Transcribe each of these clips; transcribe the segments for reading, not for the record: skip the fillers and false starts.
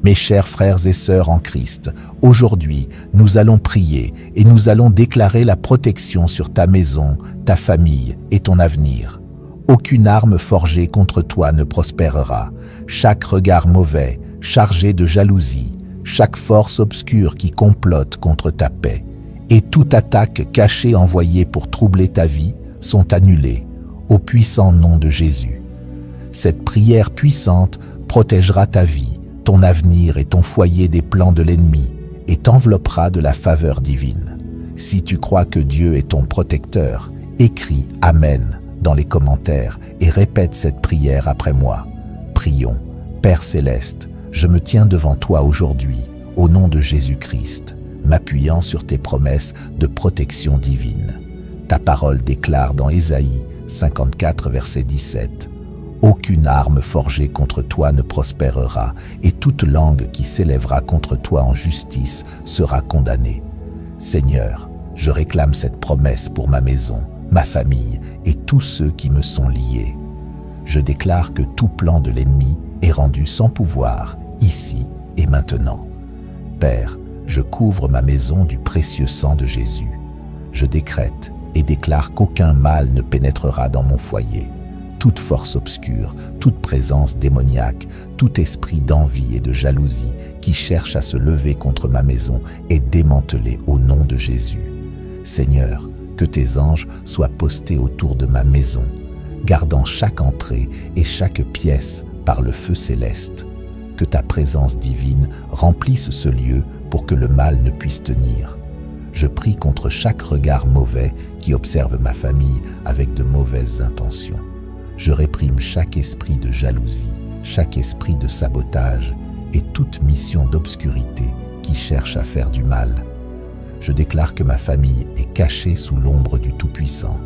Mes chers frères et sœurs en Christ, aujourd'hui, nous allons prier et nous allons déclarer la protection sur ta maison, ta famille et ton avenir. Aucune arme forgée contre toi ne prospérera. Chaque regard mauvais, chargé de jalousie, chaque force obscure qui complote contre ta paix, et toute attaque cachée envoyée pour troubler ta vie sont annulées au puissant nom de Jésus. Cette prière puissante protégera ta vie, ton avenir et ton foyer des plans de l'ennemi et t'enveloppera de la faveur divine. Si tu crois que Dieu est ton protecteur, écris « Amen » dans les commentaires et répète cette prière après moi. Prions. Père Céleste, je me tiens devant toi aujourd'hui, au nom de Jésus-Christ, m'appuyant sur tes promesses de protection divine. Ta parole déclare dans Ésaïe 54, verset 17 « Aucune arme forgée contre toi ne prospérera, et toute langue qui s'élèvera contre toi en justice sera condamnée. » Seigneur, je réclame cette promesse pour ma maison, ma famille et tous ceux qui me sont liés. Je déclare que tout plan de l'ennemi est rendu sans pouvoir, ici et maintenant. Père, je couvre ma maison du précieux sang de Jésus. Je décrète et déclare qu'aucun mal ne pénétrera dans mon foyer. Toute force obscure, toute présence démoniaque, tout esprit d'envie et de jalousie qui cherche à se lever contre ma maison est démantelé au nom de Jésus. Seigneur, que tes anges soient postés autour de ma maison, gardant chaque entrée et chaque pièce par le feu céleste. Que ta présence divine remplisse ce lieu pour que le mal ne puisse tenir. Je prie contre chaque regard mauvais qui observe ma famille avec de mauvaises intentions. Je réprime chaque esprit de jalousie, chaque esprit de sabotage et toute mission d'obscurité qui cherche à faire du mal. Je déclare que ma famille est cachée sous l'ombre du Tout-Puissant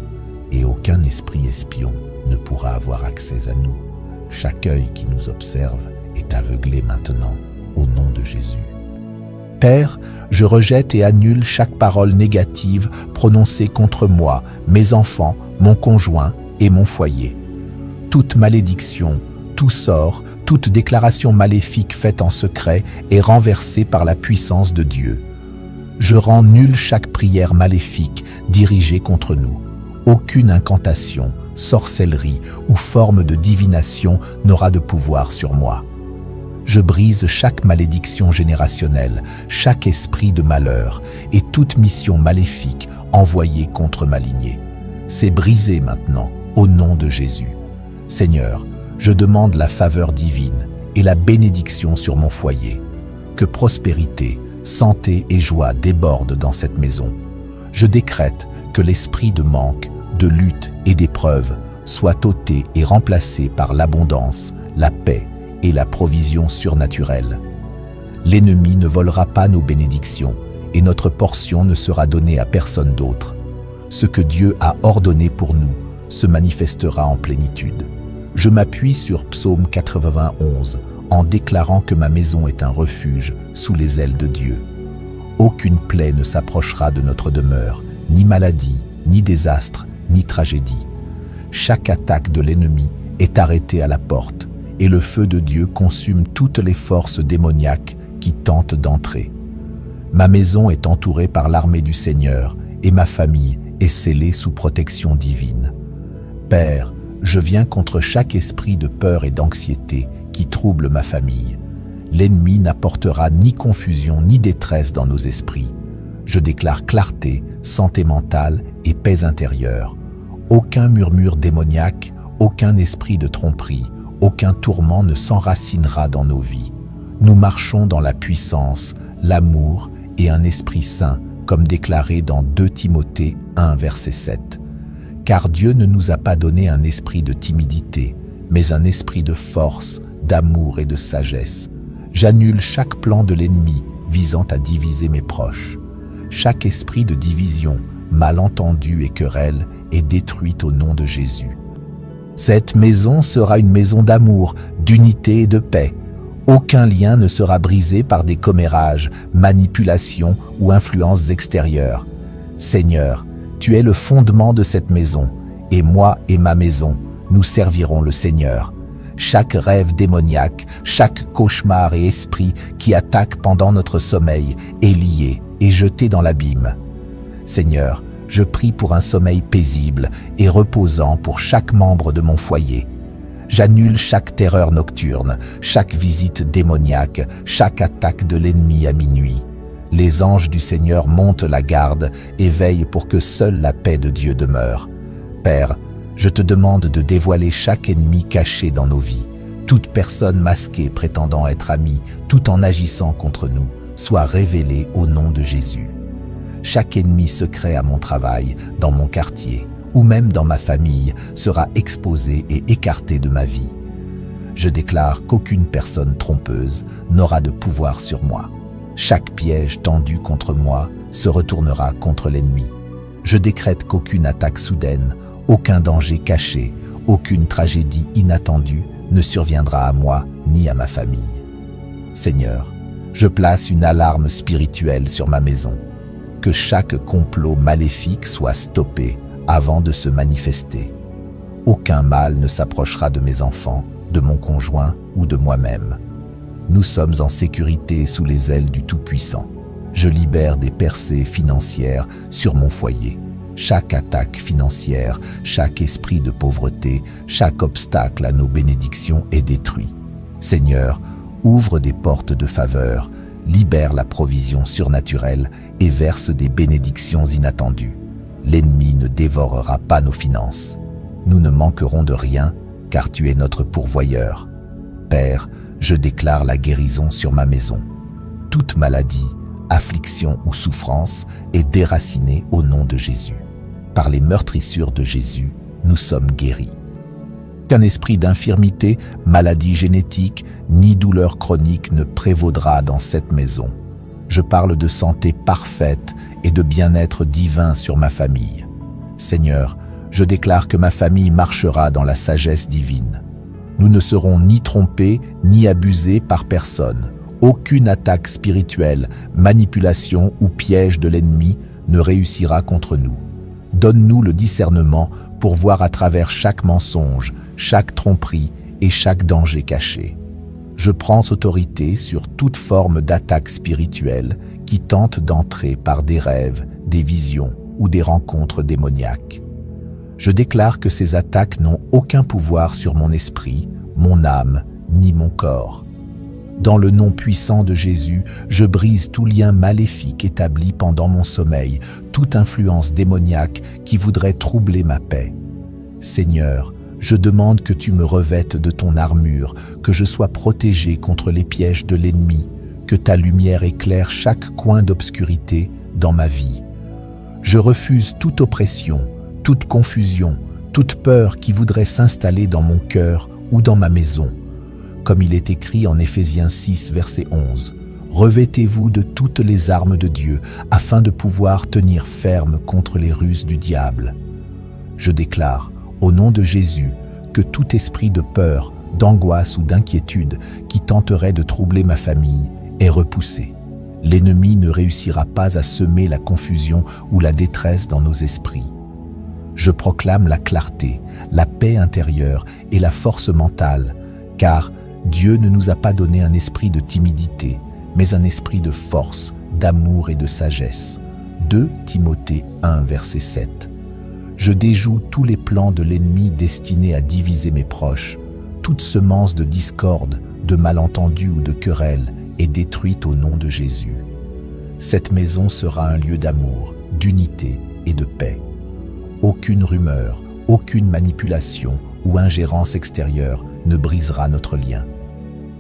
et aucun esprit espion ne pourra avoir accès à nous. Chaque œil qui nous observe est aveuglé maintenant, au nom de Jésus. Père, je rejette et annule chaque parole négative prononcée contre moi, mes enfants, mon conjoint et mon foyer. Toute malédiction, tout sort, toute déclaration maléfique faite en secret est renversée par la puissance de Dieu. Je rends nulle chaque prière maléfique dirigée contre nous. Aucune incantation, sorcellerie ou forme de divination n'aura de pouvoir sur moi. Je brise chaque malédiction générationnelle, chaque esprit de malheur et toute mission maléfique envoyée contre ma lignée. C'est brisé maintenant, au nom de Jésus. Seigneur, je demande la faveur divine et la bénédiction sur mon foyer. Que prospérité, santé et joie débordent dans cette maison. Je décrète que l'esprit de manque, de lutte et d'épreuve soit ôté et remplacé par l'abondance, la paix et la provision surnaturelle. L'ennemi ne volera pas nos bénédictions et notre portion ne sera donnée à personne d'autre. Ce que Dieu a ordonné pour nous se manifestera en plénitude. Je m'appuie sur Psaume 91 en déclarant que ma maison est un refuge sous les ailes de Dieu. Aucune plaie ne s'approchera de notre demeure, ni maladie, ni désastre, ni tragédie. Chaque attaque de l'ennemi est arrêtée à la porte, et le feu de Dieu consume toutes les forces démoniaques qui tentent d'entrer. Ma maison est entourée par l'armée du Seigneur, et ma famille est scellée sous protection divine. Père, je viens contre chaque esprit de peur et d'anxiété qui trouble ma famille. L'ennemi n'apportera ni confusion ni détresse dans nos esprits. Je déclare clarté, santé mentale et paix intérieure. Aucun murmure démoniaque, aucun esprit de tromperie, aucun tourment ne s'enracinera dans nos vies. Nous marchons dans la puissance, l'amour et un esprit saint, comme déclaré dans 2 Timothée 1, verset 7. Car Dieu ne nous a pas donné un esprit de timidité, mais un esprit de force, d'amour et de sagesse. J'annule chaque plan de l'ennemi visant à diviser mes proches. Chaque esprit de division, malentendu et querelle est détruit au nom de Jésus. Cette maison sera une maison d'amour, d'unité et de paix. Aucun lien ne sera brisé par des commérages, manipulations ou influences extérieures. Seigneur, tu es le fondement de cette maison, et moi et ma maison, nous servirons le Seigneur. chaque rêve démoniaque, chaque cauchemar et esprit qui attaque pendant notre sommeil est lié et jeté dans l'abîme. Seigneur, je prie pour un sommeil paisible et reposant pour chaque membre de mon foyer. J'annule chaque terreur nocturne, chaque visite démoniaque, chaque attaque de l'ennemi à minuit. Les anges du Seigneur montent la garde et veillent pour que seule la paix de Dieu demeure. Père, je te demande de dévoiler chaque ennemi caché dans nos vies. Toute personne masquée prétendant être amie, tout en agissant contre nous, soit révélée au nom de Jésus. Chaque ennemi secret à mon travail, dans mon quartier, ou même dans ma famille, sera exposé et écarté de ma vie. Je déclare qu'aucune personne trompeuse n'aura de pouvoir sur moi. Chaque piège tendu contre moi se retournera contre l'ennemi. Je décrète qu'aucune attaque soudaine, aucun danger caché, aucune tragédie inattendue ne surviendra à moi ni à ma famille. Seigneur, je place une alarme spirituelle sur ma maison. Que chaque complot maléfique soit stoppé avant de se manifester. Aucun mal ne s'approchera de mes enfants, de mon conjoint ou de moi-même. Nous sommes en sécurité sous les ailes du Tout-Puissant. Je libère des percées financières sur mon foyer. Chaque attaque financière, chaque esprit de pauvreté, chaque obstacle à nos bénédictions est détruit. Seigneur, ouvre des portes de faveur, libère la provision surnaturelle et verse des bénédictions inattendues. L'ennemi ne dévorera pas nos finances. Nous ne manquerons de rien, car tu es notre pourvoyeur. Père, je déclare la guérison sur ma maison. Toute maladie, affliction ou souffrance est déracinée au nom de Jésus. Par les meurtrissures de Jésus, nous sommes guéris. Qu'un esprit d'infirmité, maladie génétique, ni douleur chronique ne prévaudra dans cette maison. Je parle de santé parfaite et de bien-être divin sur ma famille. Seigneur, je déclare que ma famille marchera dans la sagesse divine. Nous ne serons ni trompés ni abusés par personne. Aucune attaque spirituelle, manipulation ou piège de l'ennemi ne réussira contre nous. Donne-nous le discernement pour voir à travers chaque mensonge, chaque tromperie et chaque danger caché. Je prends autorité sur toute forme d'attaque spirituelle qui tente d'entrer par des rêves, des visions ou des rencontres démoniaques. Je déclare que ces attaques n'ont aucun pouvoir sur mon esprit, mon âme, ni mon corps. Dans le nom puissant de Jésus, je brise tout lien maléfique établi pendant mon sommeil, toute influence démoniaque qui voudrait troubler ma paix. Seigneur, je demande que tu me revêtes de ton armure, que je sois protégé contre les pièges de l'ennemi, que ta lumière éclaire chaque coin d'obscurité dans ma vie. Je refuse toute oppression, toute confusion, toute peur qui voudrait s'installer dans mon cœur ou dans ma maison. Comme il est écrit en Éphésiens 6, verset 11, « Revêtez-vous de toutes les armes de Dieu, afin de pouvoir tenir ferme contre les ruses du diable. » Je déclare, au nom de Jésus, que tout esprit de peur, d'angoisse ou d'inquiétude qui tenterait de troubler ma famille est repoussé. L'ennemi ne réussira pas à semer la confusion ou la détresse dans nos esprits. Je proclame la clarté, la paix intérieure et la force mentale, car Dieu ne nous a pas donné un esprit de timidité, mais un esprit de force, d'amour et de sagesse. 2 Timothée 1, verset 7. Je déjoue tous les plans de l'ennemi destinés à diviser mes proches. Toute semence de discorde, de malentendus ou de querelle est détruite au nom de Jésus. Cette maison sera un lieu d'amour, d'unité et de paix. Aucune rumeur, aucune manipulation ou ingérence extérieure ne brisera notre lien.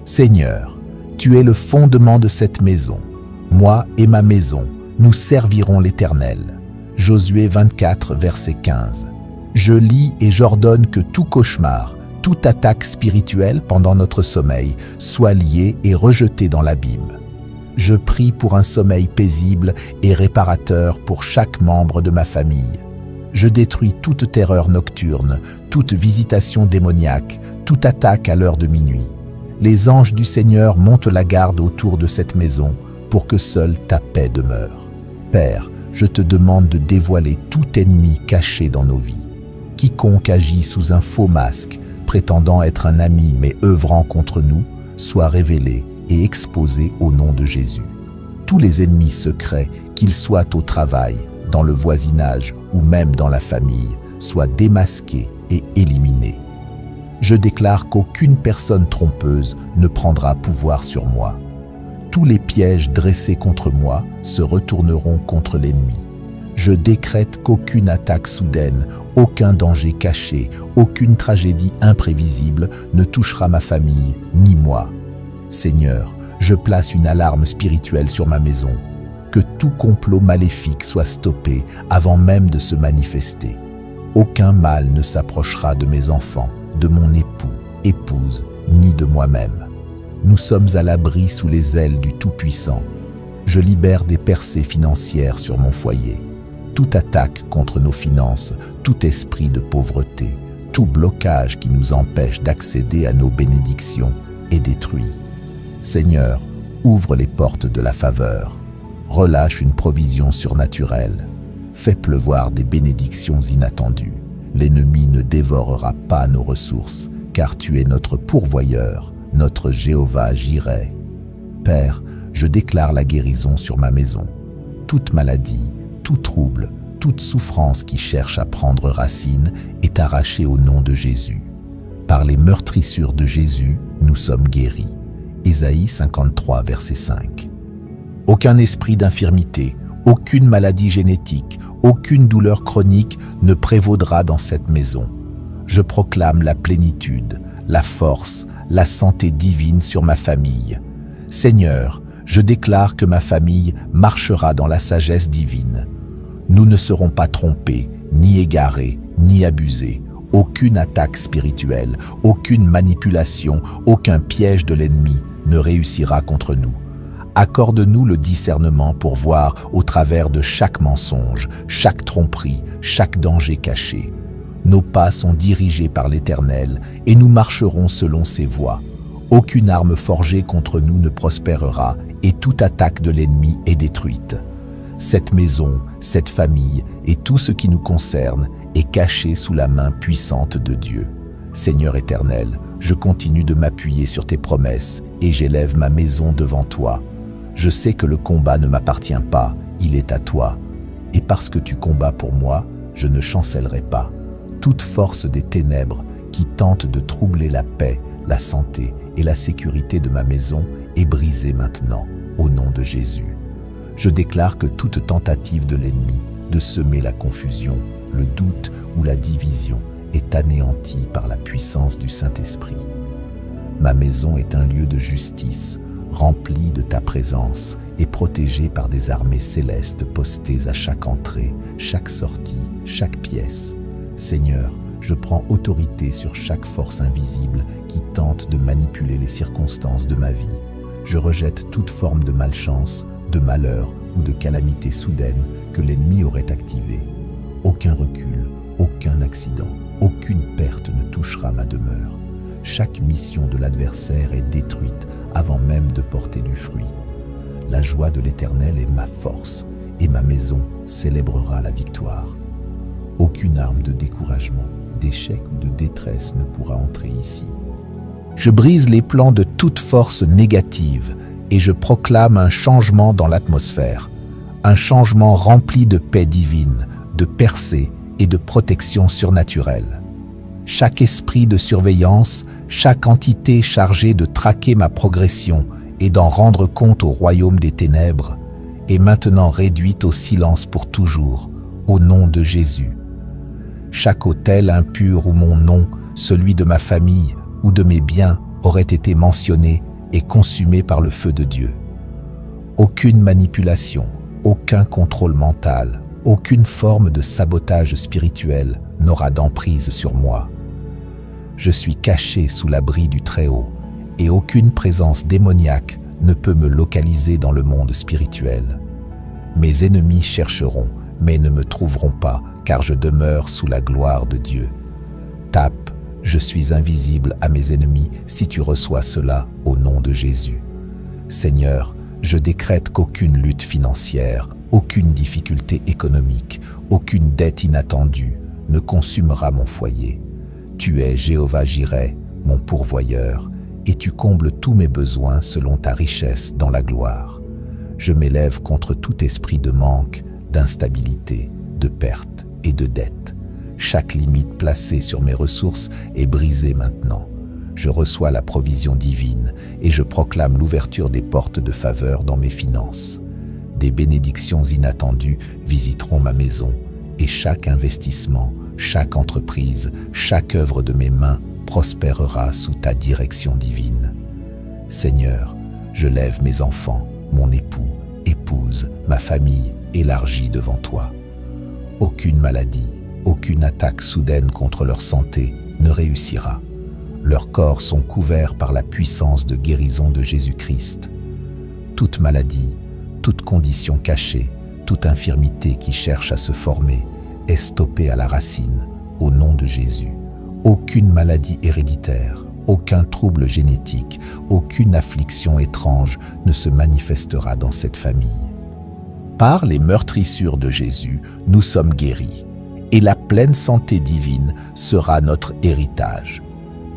Seigneur, tu es le fondement de cette maison. Moi et ma maison, nous servirons l'Éternel. Josué 24, verset 15. Je lis et j'ordonne que tout cauchemar, toute attaque spirituelle pendant notre sommeil soit liée et rejetée dans l'abîme. Je prie pour un sommeil paisible et réparateur pour chaque membre de ma famille. Je détruis toute terreur nocturne, toute visitation démoniaque, toute attaque à l'heure de minuit. Les anges du Seigneur montent la garde autour de cette maison pour que seule ta paix demeure. Père, je te demande de dévoiler tout ennemi caché dans nos vies. Quiconque agit sous un faux masque, prétendant être un ami mais œuvrant contre nous, soit révélé et exposé au nom de Jésus. Tous les ennemis secrets, qu'ils soient au travail, dans le voisinage ou même dans la famille, soient démasqués et éliminés. Je déclare qu'aucune personne trompeuse ne prendra pouvoir sur moi. Tous les pièges dressés contre moi se retourneront contre l'ennemi. Je décrète qu'aucune attaque soudaine, aucun danger caché, aucune tragédie imprévisible ne touchera ma famille ni moi. Seigneur, je place une alarme spirituelle sur ma maison. Que tout complot maléfique soit stoppé avant même de se manifester. Aucun mal ne s'approchera de mes enfants, de mon époux, épouse, ni de moi-même. Nous sommes à l'abri sous les ailes du Tout-Puissant. Je libère des percées financières sur mon foyer. Toute attaque contre nos finances, tout esprit de pauvreté, tout blocage qui nous empêche d'accéder à nos bénédictions est détruit. Seigneur, ouvre les portes de la faveur. Relâche une provision surnaturelle. Fais pleuvoir des bénédictions inattendues. L'ennemi ne dévorera pas nos ressources, car tu es notre pourvoyeur, notre Jéhovah Jireh. Père, je déclare la guérison sur ma maison. Toute maladie, tout trouble, toute souffrance qui cherche à prendre racine est arrachée au nom de Jésus. Par les meurtrissures de Jésus, nous sommes guéris. Ésaïe 53, verset 5. Aucun esprit d'infirmité, aucune maladie génétique, aucune douleur chronique ne prévaudra dans cette maison. Je proclame la plénitude, la force, la santé divine sur ma famille. Seigneur, je déclare que ma famille marchera dans la sagesse divine. Nous ne serons pas trompés, ni égarés, ni abusés. Aucune attaque spirituelle, aucune manipulation, aucun piège de l'ennemi ne réussira contre nous. Accorde-nous le discernement pour voir au travers de chaque mensonge, chaque tromperie, chaque danger caché. Nos pas sont dirigés par l'Éternel et nous marcherons selon ses voies. Aucune arme forgée contre nous ne prospérera et toute attaque de l'ennemi est détruite. Cette maison, cette famille et tout ce qui nous concerne est caché sous la main puissante de Dieu. Seigneur éternel, je continue de m'appuyer sur tes promesses et j'élève ma maison devant toi. Je sais que le combat ne m'appartient pas, il est à toi. Et parce que tu combats pour moi, je ne chancellerai pas. Toute force des ténèbres qui tente de troubler la paix, la santé et la sécurité de ma maison est brisée maintenant, au nom de Jésus. Je déclare que toute tentative de l'ennemi de semer la confusion, le doute ou la division est anéantie par la puissance du Saint-Esprit. Ma maison est un lieu de justice, rempli de ta présence et protégé par des armées célestes postées à chaque entrée, chaque sortie, chaque pièce. Seigneur, je prends autorité sur chaque force invisible qui tente de manipuler les circonstances de ma vie. Je rejette toute forme de malchance, de malheur ou de calamité soudaine que l'ennemi aurait activée. Aucun recul, aucun accident, aucune perte ne touchera ma demeure. Chaque mission de l'adversaire est détruite avant même de porter du fruit. La joie de l'Éternel est ma force et ma maison célébrera la victoire. Aucune arme de découragement, d'échec ou de détresse ne pourra entrer ici. Je brise les plans de toute force négative et je proclame un changement dans l'atmosphère, un changement rempli de paix divine, de percée et de protection surnaturelle. Chaque esprit de surveillance, chaque entité chargée de traquer ma progression et d'en rendre compte au royaume des ténèbres est maintenant réduite au silence pour toujours, au nom de Jésus. Chaque autel impur où mon nom, celui de ma famille ou de mes biens aurait été mentionné et consumé par le feu de Dieu. Aucune manipulation, aucun contrôle mental, aucune forme de sabotage spirituel n'aura d'emprise sur moi. Je suis caché sous l'abri du Très-Haut et aucune présence démoniaque ne peut me localiser dans le monde spirituel. Mes ennemis chercheront, mais ne me trouveront pas, car je demeure sous la gloire de Dieu. Tape, je suis invisible à mes ennemis si tu reçois cela au nom de Jésus. Seigneur, je décrète qu'aucune lutte financière, aucune difficulté économique, aucune dette inattendue ne consumera mon foyer. Tu es Jéhovah Jireh, mon pourvoyeur, et tu combles tous mes besoins selon ta richesse dans la gloire. Je m'élève contre tout esprit de manque, d'instabilité, de perte et de dette. Chaque limite placée sur mes ressources est brisée maintenant. Je reçois la provision divine et je proclame l'ouverture des portes de faveur dans mes finances. Des bénédictions inattendues visiteront ma maison et chaque investissement, chaque entreprise, chaque œuvre de mes mains prospérera sous ta direction divine. Seigneur, je lève mes enfants, mon époux, épouse, ma famille élargie devant toi. Aucune maladie, aucune attaque soudaine contre leur santé ne réussira. Leurs corps sont couverts par la puissance de guérison de Jésus-Christ. Toute maladie, toute condition cachée, toute infirmité qui cherche à se former est stoppée à la racine, au nom de Jésus. Aucune maladie héréditaire, aucun trouble génétique, aucune affliction étrange ne se manifestera dans cette famille. Par les meurtrissures de Jésus, nous sommes guéris, et la pleine santé divine sera notre héritage.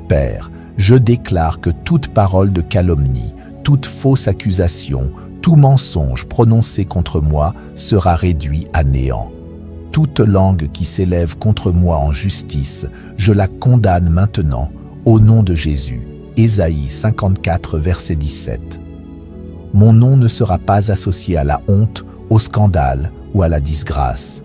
Père, je déclare que toute parole de calomnie, toute fausse accusation, tout mensonge prononcé contre moi sera réduit à néant. Toute langue qui s'élève contre moi en justice, je la condamne maintenant, au nom de Jésus. Ésaïe 54, verset 17. Mon nom ne sera pas associé à la honte, au scandale ou à la disgrâce.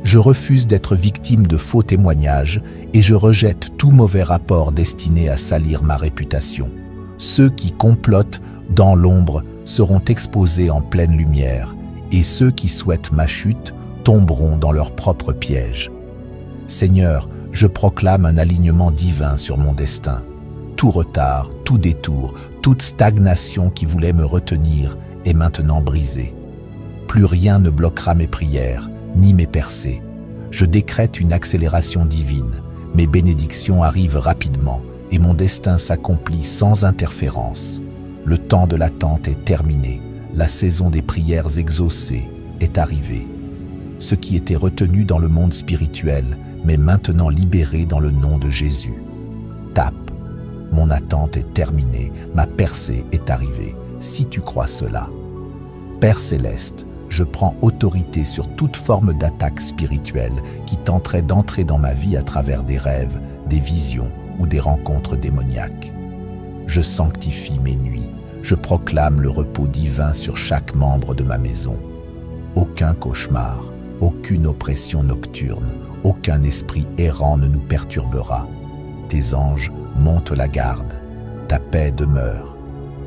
Je refuse d'être victime de faux témoignages et je rejette tout mauvais rapport destiné à salir ma réputation. Ceux qui complotent dans l'ombre seront exposés en pleine lumière et ceux qui souhaitent ma chute tomberont dans leur propre piège. Seigneur, je proclame un alignement divin sur mon destin. Tout retard, tout détour, toute stagnation qui voulait me retenir est maintenant brisée. Plus rien ne bloquera mes prières, ni mes percées. Je décrète une accélération divine. Mes bénédictions arrivent rapidement et mon destin s'accomplit sans interférence. Le temps de l'attente est terminé. La saison des prières exaucées est arrivée. Ce qui était retenu dans le monde spirituel m'est maintenant libéré dans le nom de Jésus. Tape. Mon attente est terminée, ma percée est arrivée, si tu crois cela. Père céleste, je prends autorité sur toute forme d'attaque spirituelle qui tenterait d'entrer dans ma vie à travers des rêves, des visions ou des rencontres démoniaques. Je sanctifie mes nuits, je proclame le repos divin sur chaque membre de ma maison. Aucun cauchemar, aucune oppression nocturne, aucun esprit errant ne nous perturbera. Tes anges montent la garde, ta paix demeure,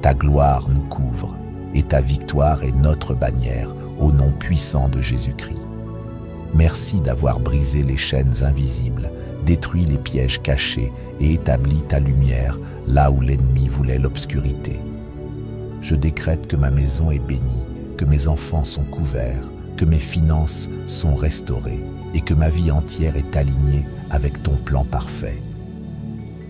ta gloire nous couvre, et ta victoire est notre bannière au nom puissant de Jésus-Christ. Merci d'avoir brisé les chaînes invisibles, détruit les pièges cachés et établi ta lumière là où l'ennemi voulait l'obscurité. Je décrète que ma maison est bénie, que mes enfants sont couverts, que mes finances sont restaurées et que ma vie entière est alignée avec ton plan parfait.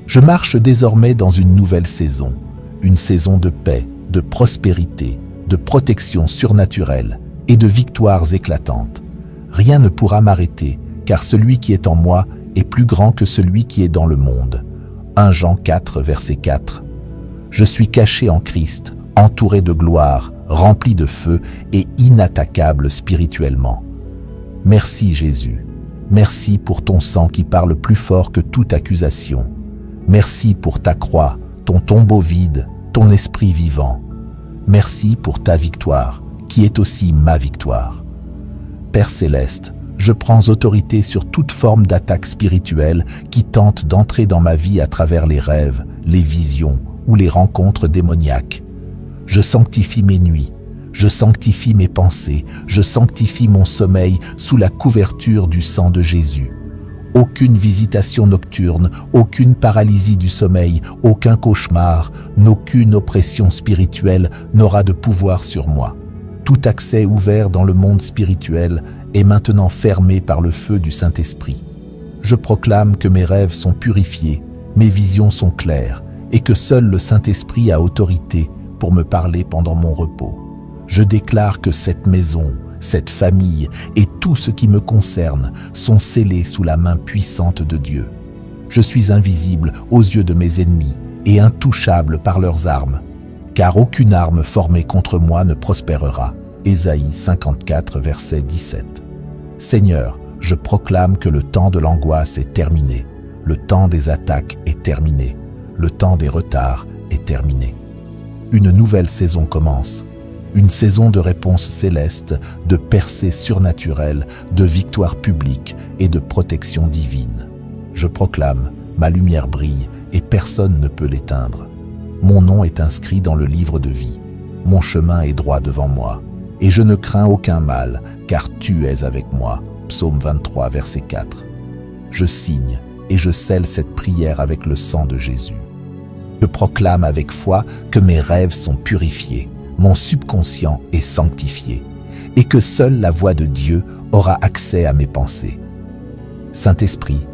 Je marche désormais dans une nouvelle saison, une saison de paix, de prospérité, de protection surnaturelle et de victoires éclatantes. Rien ne pourra m'arrêter, car celui qui est en moi est plus grand que celui qui est dans le monde. 1 Jean 4, verset 4. Je suis caché en Christ, entouré de gloire, rempli de feu et inattaquable spirituellement. Merci Jésus. Merci pour ton sang qui parle plus fort que toute accusation. Merci pour ta croix, ton tombeau vide, ton esprit vivant. Merci pour ta victoire, qui est aussi ma victoire. Père céleste, je prends autorité sur toute forme d'attaque spirituelle qui tente d'entrer dans ma vie à travers les rêves, les visions ou les rencontres démoniaques. Je sanctifie mes nuits, je sanctifie mes pensées, je sanctifie mon sommeil sous la couverture du sang de Jésus. Aucune visitation nocturne, aucune paralysie du sommeil, aucun cauchemar, aucune oppression spirituelle n'aura de pouvoir sur moi. Tout accès ouvert dans le monde spirituel est maintenant fermé par le feu du Saint-Esprit. Je proclame que mes rêves sont purifiés, mes visions sont claires et que seul le Saint-Esprit a autorité pour me parler pendant mon repos. Je déclare que cette maison, cette famille et tout ce qui me concerne sont scellés sous la main puissante de Dieu. Je suis invisible aux yeux de mes ennemis et intouchable par leurs armes, car aucune arme formée contre moi ne prospérera. Ésaïe 54, verset 17. Seigneur, je proclame que le temps de l'angoisse est terminé, le temps des attaques est terminé, le temps des retards est terminé. Une nouvelle saison commence, une saison de réponses célestes, de percées surnaturelles, de victoires publiques et de protection divine. Je proclame, ma lumière brille et personne ne peut l'éteindre. Mon nom est inscrit dans le livre de vie, mon chemin est droit devant moi, et je ne crains aucun mal, car tu es avec moi. Psaume 23, verset 4. Je signe et je scelle cette prière avec le sang de Jésus. Je proclame avec foi que mes rêves sont purifiés, mon subconscient est sanctifié, et que seule la voix de Dieu aura accès à mes pensées. Saint-Esprit,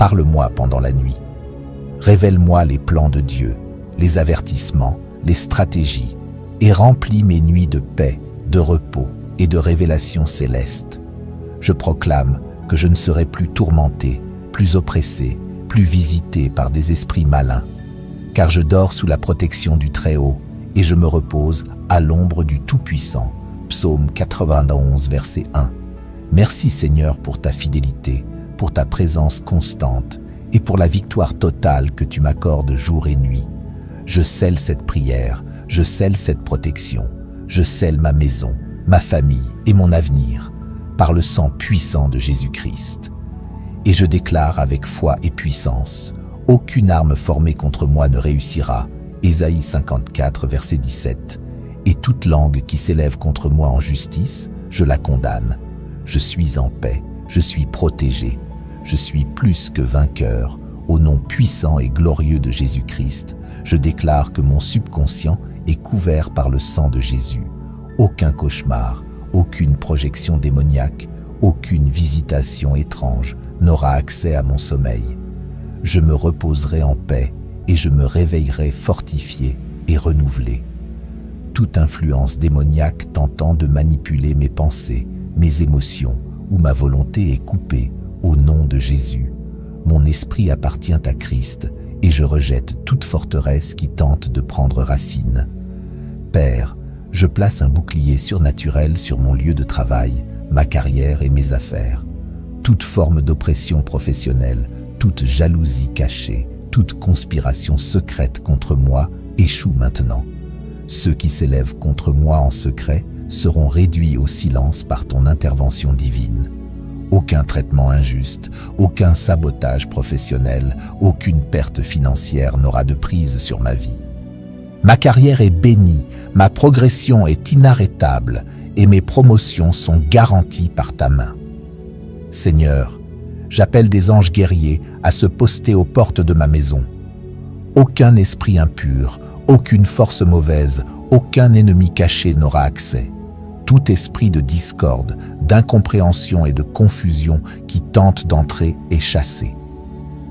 parle-moi pendant la nuit. Révèle-moi les plans de Dieu, les avertissements, les stratégies, et remplis mes nuits de paix, de repos et de révélations célestes. Je proclame que je ne serai plus tourmenté, plus oppressé, plus visité par des esprits malins, car je dors sous la protection du Très-Haut et je me repose à l'ombre du Tout-Puissant. Psaume 91, verset 1. Merci Seigneur pour ta fidélité, pour ta présence constante et pour la victoire totale que tu m'accordes jour et nuit. Je scelle cette prière, je scelle cette protection, je scelle ma maison, ma famille et mon avenir par le sang puissant de Jésus-Christ. Et je déclare avec foi et puissance, aucune arme formée contre moi ne réussira. Ésaïe 54, verset 17. Et toute langue qui s'élève contre moi en justice, je la condamne. Je suis en paix, je suis protégé, je suis plus que vainqueur. Au nom puissant et glorieux de Jésus-Christ, je déclare que mon subconscient est couvert par le sang de Jésus. Aucun cauchemar, aucune projection démoniaque, aucune visitation étrange n'aura accès à mon sommeil. Je me reposerai en paix et je me réveillerai fortifié et renouvelé. Toute influence démoniaque tentant de manipuler mes pensées, mes émotions ou ma volonté est coupée au nom de Jésus. Mon esprit appartient à Christ et je rejette toute forteresse qui tente de prendre racine. Père, je place un bouclier surnaturel sur mon lieu de travail, ma carrière et mes affaires. Toute forme d'oppression professionnelle, toute jalousie cachée, toute conspiration secrète contre moi échoue maintenant. Ceux qui s'élèvent contre moi en secret seront réduits au silence par ton intervention divine. Aucun traitement injuste, aucun sabotage professionnel, aucune perte financière n'aura de prise sur ma vie. Ma carrière est bénie, ma progression est inarrêtable et mes promotions sont garanties par ta main. Seigneur, j'appelle des anges guerriers à se poster aux portes de ma maison. Aucun esprit impur, aucune force mauvaise, aucun ennemi caché n'aura accès. Tout esprit de discorde, d'incompréhension et de confusion qui tente d'entrer est chassé.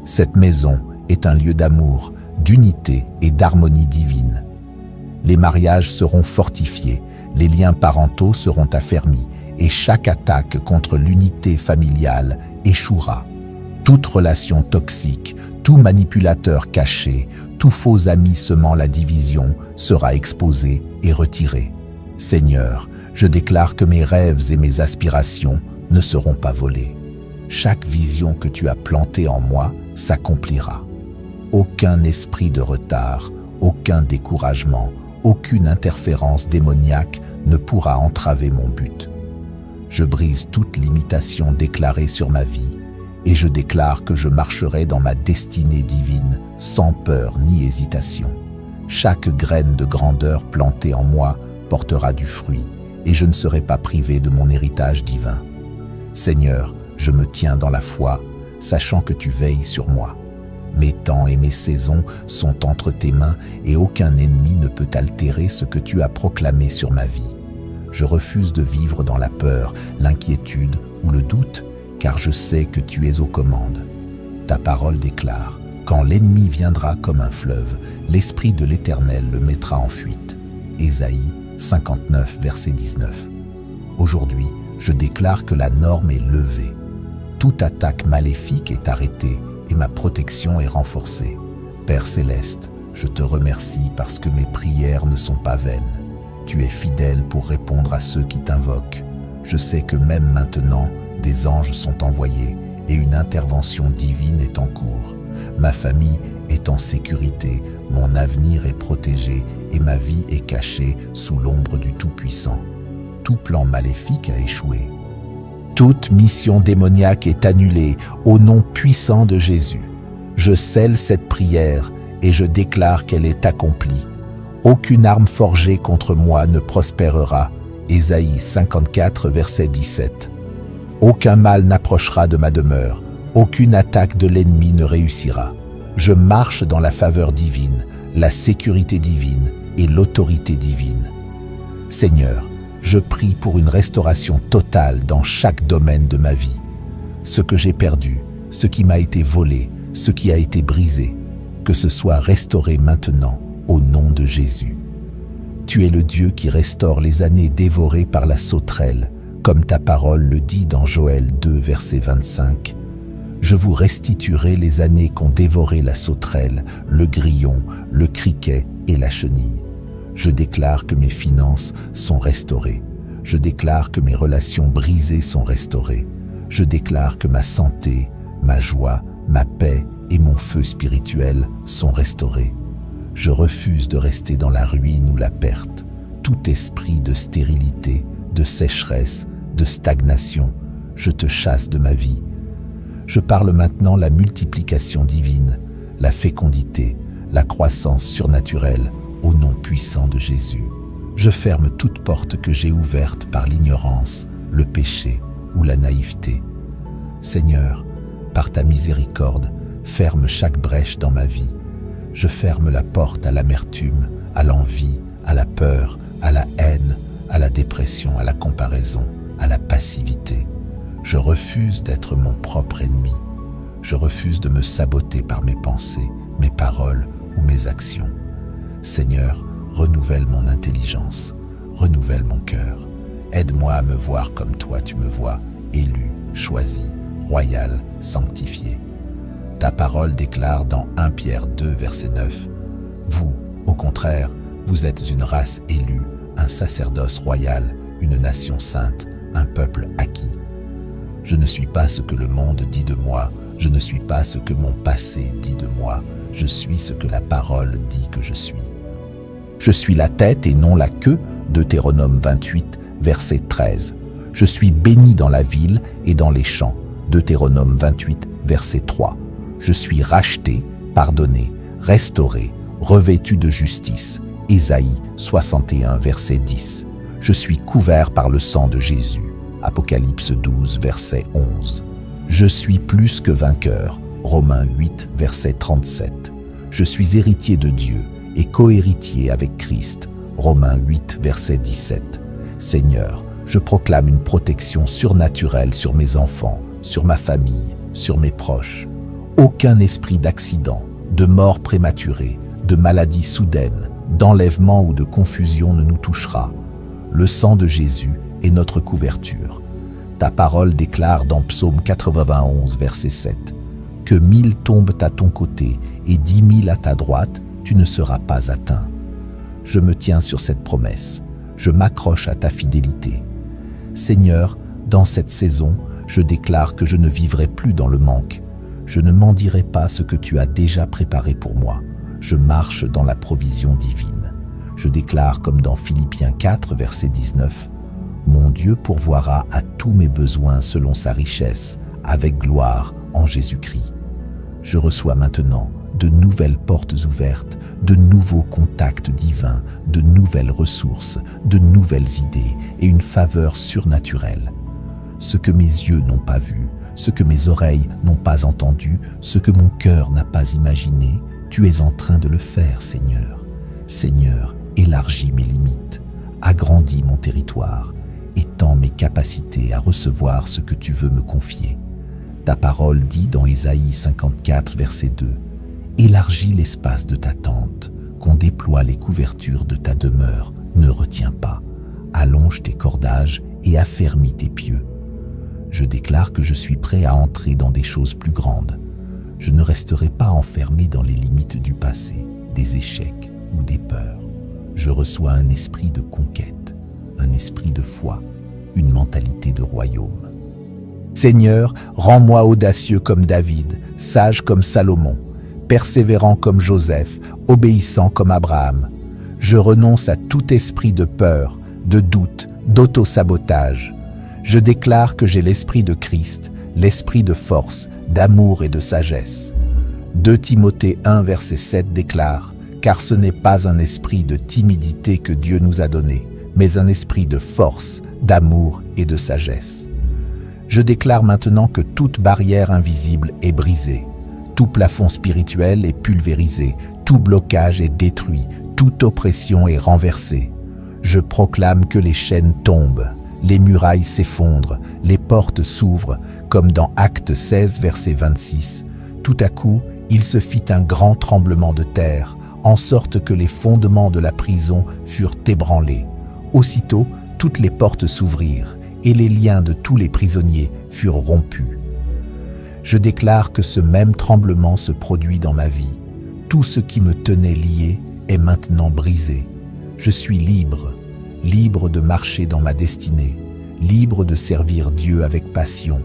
Cette maison est un lieu d'amour, d'unité et d'harmonie divine. Les mariages seront fortifiés, les liens parentaux seront affermis et chaque attaque contre l'unité familiale échouera. Toute relation toxique, tout manipulateur caché, tout faux ami semant la division sera exposé et retiré. Seigneur, je déclare que mes rêves et mes aspirations ne seront pas volés. Chaque vision que tu as plantée en moi s'accomplira. Aucun esprit de retard, aucun découragement, aucune interférence démoniaque ne pourra entraver mon but. Je brise toute limitation déclarée sur ma vie et je déclare que je marcherai dans ma destinée divine sans peur ni hésitation. Chaque graine de grandeur plantée en moi portera du fruit et je ne serai pas privé de mon héritage divin. Seigneur, je me tiens dans la foi, sachant que tu veilles sur moi. Mes temps et mes saisons sont entre tes mains et aucun ennemi ne peut altérer ce que tu as proclamé sur ma vie. Je refuse de vivre dans la peur, l'inquiétude ou le doute, car je sais que tu es aux commandes. Ta parole déclare, quand l'ennemi viendra comme un fleuve, l'Esprit de l'Éternel le mettra en fuite. Ésaïe 59, verset 19. Aujourd'hui, je déclare que la norme est levée. Toute attaque maléfique est arrêtée et ma protection est renforcée. Père céleste, je te remercie parce que mes prières ne sont pas vaines. Tu es fidèle pour répondre à ceux qui t'invoquent. Je sais que même maintenant, des anges sont envoyés et une intervention divine est en cours. Ma famille est en sécurité, mon avenir est protégé et ma vie est cachée sous l'ombre du Tout-Puissant. Tout plan maléfique a échoué. Toute mission démoniaque est annulée au nom puissant de Jésus. Je scelle cette prière et je déclare qu'elle est accomplie. Aucune arme forgée contre moi ne prospérera. Ésaïe 54, verset 17. Aucun mal n'approchera de ma demeure. Aucune attaque de l'ennemi ne réussira. Je marche dans la faveur divine, la sécurité divine et l'autorité divine. Seigneur, je prie pour une restauration totale dans chaque domaine de ma vie. Ce que j'ai perdu, ce qui m'a été volé, ce qui a été brisé, que ce soit restauré maintenant au nom de Jésus. Tu es le Dieu qui restaure les années dévorées par la sauterelle, comme ta parole le dit dans Joël 2, verset 25. Je vous restituerai les années qu'ont dévoré la sauterelle, le grillon, le criquet et la chenille. Je déclare que mes finances sont restaurées. Je déclare que mes relations brisées sont restaurées. Je déclare que ma santé, ma joie, ma paix et mon feu spirituel sont restaurés. Je refuse de rester dans la ruine ou la perte. Tout esprit de stérilité, de sécheresse, de stagnation, je te chasse de ma vie. Je parle maintenant la multiplication divine, la fécondité, la croissance surnaturelle, au nom puissant de Jésus. Je ferme toute porte que j'ai ouverte par l'ignorance, le péché ou la naïveté. Seigneur, par ta miséricorde, ferme chaque brèche dans ma vie. Je ferme la porte à l'amertume, à l'envie, à la peur, à la haine, à la dépression, à la comparaison, à la passivité. Je refuse d'être mon propre ennemi. Je refuse de me saboter par mes pensées, mes paroles ou mes actions. Seigneur, renouvelle mon intelligence, renouvelle mon cœur. Aide-moi à me voir comme toi tu me vois, élu, choisi, royal, sanctifié. Ta parole déclare dans 1 Pierre 2, verset 9, « Vous, au contraire, vous êtes une race élue, un sacerdoce royal, une nation sainte, un peuple acquis. » Je ne suis pas ce que le monde dit de moi, je ne suis pas ce que mon passé dit de moi, je suis ce que la parole dit que je suis. Je suis la tête et non la queue, Deutéronome 28, verset 13. Je suis béni dans la ville et dans les champs, Deutéronome 28, verset 3. Je suis racheté, pardonné, restauré, revêtu de justice, Ésaïe 61, verset 10. Je suis couvert par le sang de Jésus, Apocalypse 12, verset 11. Je suis plus que vainqueur, Romains 8, verset 37. Je suis héritier de Dieu et co-héritier avec Christ, Romains 8, verset 17. Seigneur, je proclame une protection surnaturelle sur mes enfants, sur ma famille, sur mes proches. Aucun esprit d'accident, de mort prématurée, de maladie soudaine, d'enlèvement ou de confusion ne nous touchera. Le sang de Jésus est notre couverture. Ta parole déclare dans Psaume 91, verset 7, « Que 1000 tombent à ton côté et 10 000 à ta droite, tu ne seras pas atteint. » Je me tiens sur cette promesse. Je m'accroche à ta fidélité. Seigneur, dans cette saison, je déclare que je ne vivrai plus dans le manque. Je ne mendirai pas ce que tu as déjà préparé pour moi. Je marche dans la provision divine. Je déclare comme dans Philippiens 4, verset 19, « Mon Dieu pourvoira à tous mes besoins selon sa richesse, avec gloire en Jésus-Christ. » Je reçois maintenant de nouvelles portes ouvertes, de nouveaux contacts divins, de nouvelles ressources, de nouvelles idées et une faveur surnaturelle. Ce que mes yeux n'ont pas vu, ce que mes oreilles n'ont pas entendu, ce que mon cœur n'a pas imaginé, tu es en train de le faire, Seigneur. Seigneur, élargis mes limites, agrandis mon territoire, étends mes capacités à recevoir ce que tu veux me confier. Ta parole dit dans Ésaïe 54, verset 2, « Élargis l'espace de ta tente, qu'on déploie les couvertures de ta demeure, ne retiens pas. Allonge tes cordages et affermis tes pieux. » Je déclare que je suis prêt à entrer dans des choses plus grandes. Je ne resterai pas enfermé dans les limites du passé, des échecs ou des peurs. Je reçois un esprit de conquête, un esprit de foi, une mentalité de royaume. Seigneur, rends-moi audacieux comme David, sage comme Salomon, persévérant comme Joseph, obéissant comme Abraham. Je renonce à tout esprit de peur, de doute, d'auto-sabotage. Je déclare que j'ai l'esprit de Christ, l'esprit de force, d'amour et de sagesse. 2 Timothée 1, verset 7 déclare « Car ce n'est pas un esprit de timidité que Dieu nous a donné, mais un esprit de force, d'amour et de sagesse. » Je déclare maintenant que toute barrière invisible est brisée, tout plafond spirituel est pulvérisé, tout blocage est détruit, toute oppression est renversée. Je proclame que les chaînes tombent, les murailles s'effondrent, les portes s'ouvrent, comme dans Actes 16, verset 26. Tout à coup, il se fit un grand tremblement de terre, en sorte que les fondements de la prison furent ébranlés. Aussitôt, toutes les portes s'ouvrirent, et les liens de tous les prisonniers furent rompus. Je déclare que ce même tremblement se produit dans ma vie. Tout ce qui me tenait lié est maintenant brisé. Je suis libre, libre de marcher dans ma destinée, libre de servir Dieu avec passion,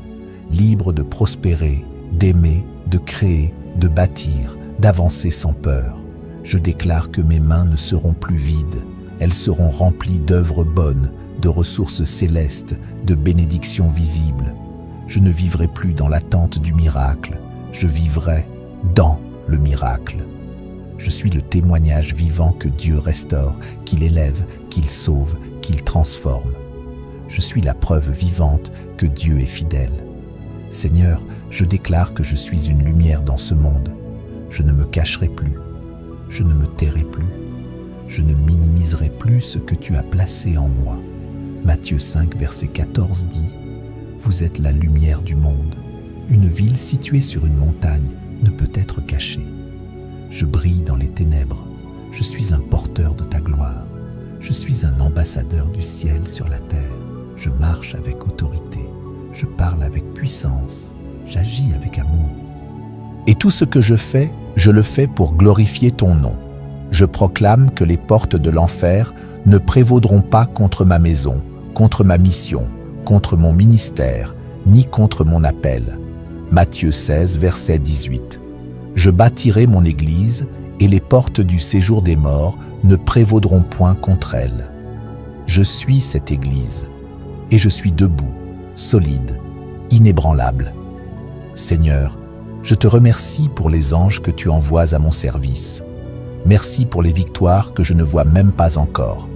libre de prospérer, d'aimer, de créer, de bâtir, d'avancer sans peur. Je déclare que mes mains ne seront plus vides, elles seront remplies d'œuvres bonnes, de ressources célestes, de bénédictions visibles. Je ne vivrai plus dans l'attente du miracle, je vivrai dans le miracle. Je suis le témoignage vivant que Dieu restaure, qu'il élève, qu'il sauve, qu'il transforme. Je suis la preuve vivante que Dieu est fidèle. Seigneur, je déclare que je suis une lumière dans ce monde. Je ne me cacherai plus, je ne me tairai plus, je ne minimiserai plus ce que tu as placé en moi. Matthieu 5, verset 14 dit « Vous êtes la lumière du monde. Une ville située sur une montagne ne peut être cachée. Je brille dans les ténèbres. Je suis un porteur de ta gloire. Je suis un ambassadeur du ciel sur la terre. Je marche avec autorité. Je parle avec puissance. J'agis avec amour. Et tout ce que je le fais pour glorifier ton nom. Je proclame que les portes de l'enfer ne prévaudront pas contre ma maison, contre ma mission, contre mon ministère, ni contre mon appel. Matthieu 16, verset 18. Je bâtirai mon église, et les portes du séjour des morts ne prévaudront point contre elle. Je suis cette église, et je suis debout, solide, inébranlable. Seigneur, je te remercie pour les anges que tu envoies à mon service. Merci pour les victoires que je ne vois même pas encore.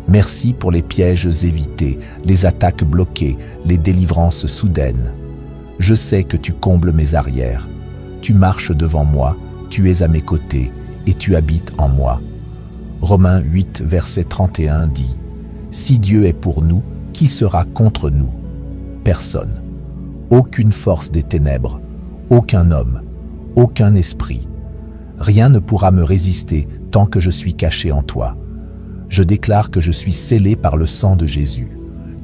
Merci pour les pièges évités, les attaques bloquées, les délivrances soudaines. Je sais que tu combles mes arrières. Tu marches devant moi, tu es à mes côtés et tu habites en moi. Romains 8, verset 31 dit « Si Dieu est pour nous, qui sera contre nous? Personne. Aucune force des ténèbres, aucun homme, aucun esprit. Rien ne pourra me résister tant que je suis caché en toi. Je déclare que je suis scellé par le sang de Jésus,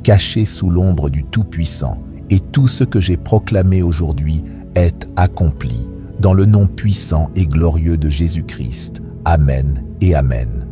caché sous l'ombre du Tout-Puissant, et tout ce que j'ai proclamé aujourd'hui est accompli, dans le nom puissant et glorieux de Jésus-Christ. Amen et Amen.